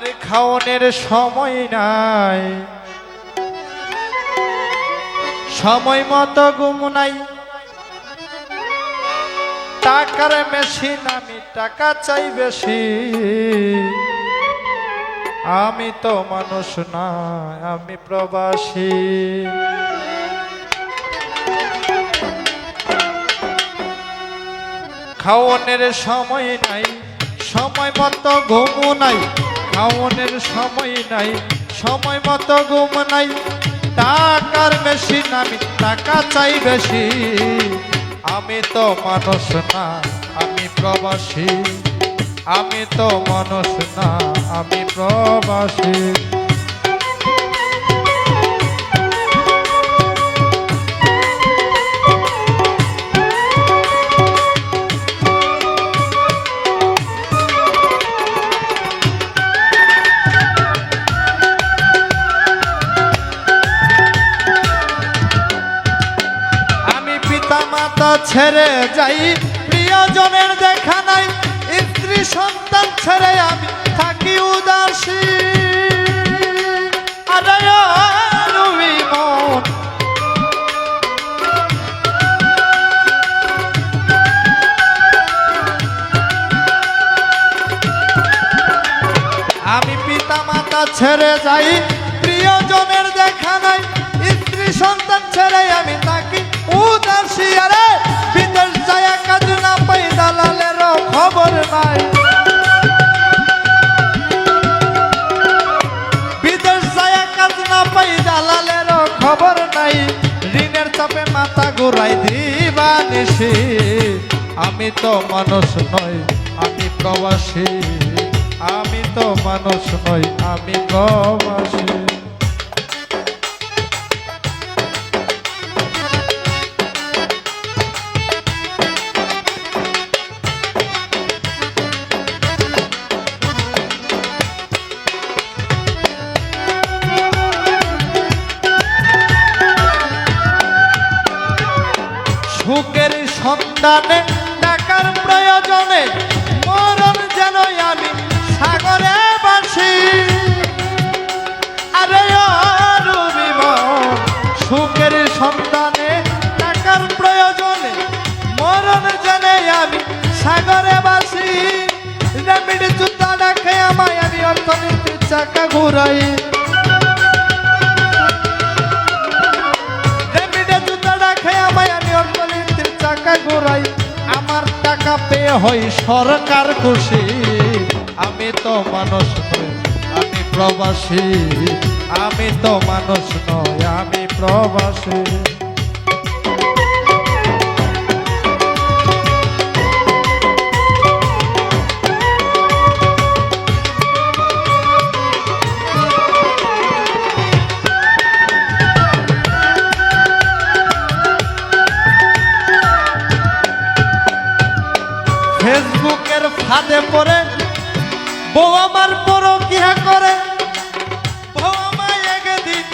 আরে খাওয়ানোর সময় নাই, সময় মতো ঘুম নাই, টাকার মেশিন আমি টাকা চাই বেশি। আমি তো মানুষ না, আমি প্রবাসী। খাওয়ানোর সময় নাই, সময় মতো ঘুম নাই, খাওয়ানোর সময় নাই, সময় মতো ঘুম নাই, টাকার মেশিন আমি টাকা চাই বেশি। আমি তো মানুষ না, আমি প্রবাসী। আমি তো মানুষ না, আমি প্রবাসী। ছেড়ে যাই, প্রিয়জনের দেখা নাই, স্ত্রী সন্তান ছেড়ে আমি থাকি উদাসী। আরে রবি মন, আমি পিতা মাতা ছেড়ে যাই, প্রিয়জনের দেখা নাই, স্ত্রী সন্তান ছেড়ে আমি থাকি উদাসী। আরে বিদেশ যায় কাজ না পাই, দালালেরও খবর নাই। বিদেশ যায় কাজ না পাই, দালালেরও খবর নাই। ঋণের চাপে মাথা ঘুরাই দিবানিশি। আমি তো মানুষ নই, আমি প্রবাসী। আমি তো মানুষ নই, আমি প্রবাসী। সুখের সন্ধানে টাকার প্রয়োজনে মরণ যেন আমি সাগরে বাসি। আরে রবি মন, সুখের সন্ধানে টাকার প্রয়োজনে মরণ যেন আমি সাগরে বাসি। রেমিডি জুতা ডাকে আমায়, আমি অর্থনীতির চাকা ঘুরাই। ঘুরাই, আমার টাকা পেয়ে হই সরকার খুশি। আমি তো মানুষ নই, আমি প্রবাসী। আমি তো মানুষ নই, আমি প্রবাসী। ফেসবুকের ফাঁদে পড়ে বউ আমার পরকিয়া করে, বউ আমায় একদিন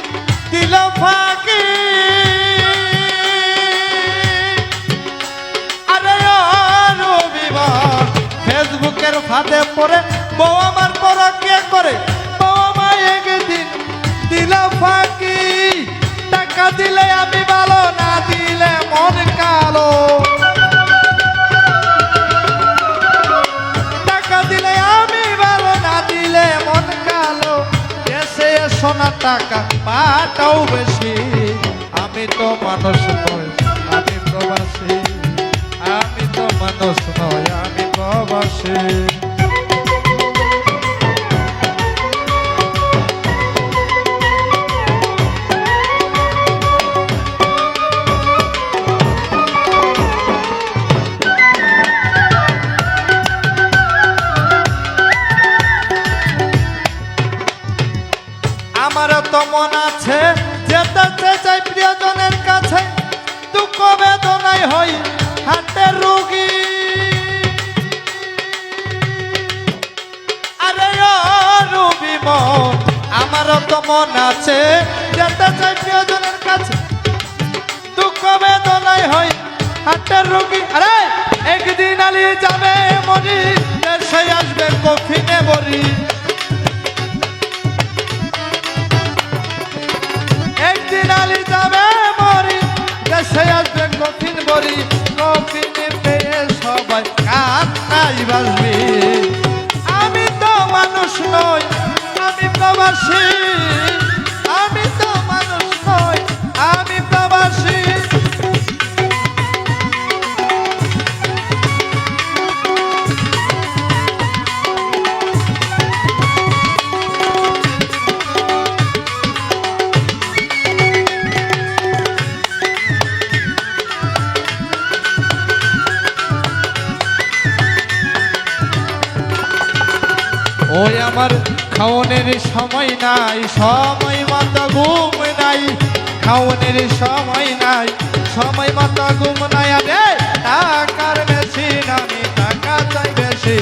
দিল ফাঁকি। আরে রবিবার, ফেসবুকের ফাঁদে পড়ে বউ আমার পরকিয়া করে, বউ আমায় একদিন দিল ফাঁকি। টাকা দিলে আমি ভালো, না দিলে মন কালো। সোনা টাকা পাটাও বেশি। আমি তো মানুষ নই, আমি প্রবাসী। আমি তো মানুষ নই, আমি প্রবাসী। আমারও তো মন আছে যেতে চাই প্রিয়জনের কাছে, দুঃখ বেদনায় হই হাটের রোগী। আরে রবি মন, আমারও তো মন আছে যেতে চাই প্রিয়জনের কাছে, দুঃখ বেদনায় হই হাটের রোগী। আরে একদিন আলি যাবে মরি, দেশে আসবে কফিনে বরি। কফিন বড়ি কফিনে পেয়ে সবাই কান্নাই বাসবে আমি তো মানুষ নই আমি প্রবাসী আমি তো মানুষ নই আমি প্রবাসী ওই আমার খাওনের সময় নাই সময় মতো ঘুম নাই খাওনের সময় নাই সময় মতো ঘুম নাই আরে টাকার বেশি আমি টাকা চাই বেশি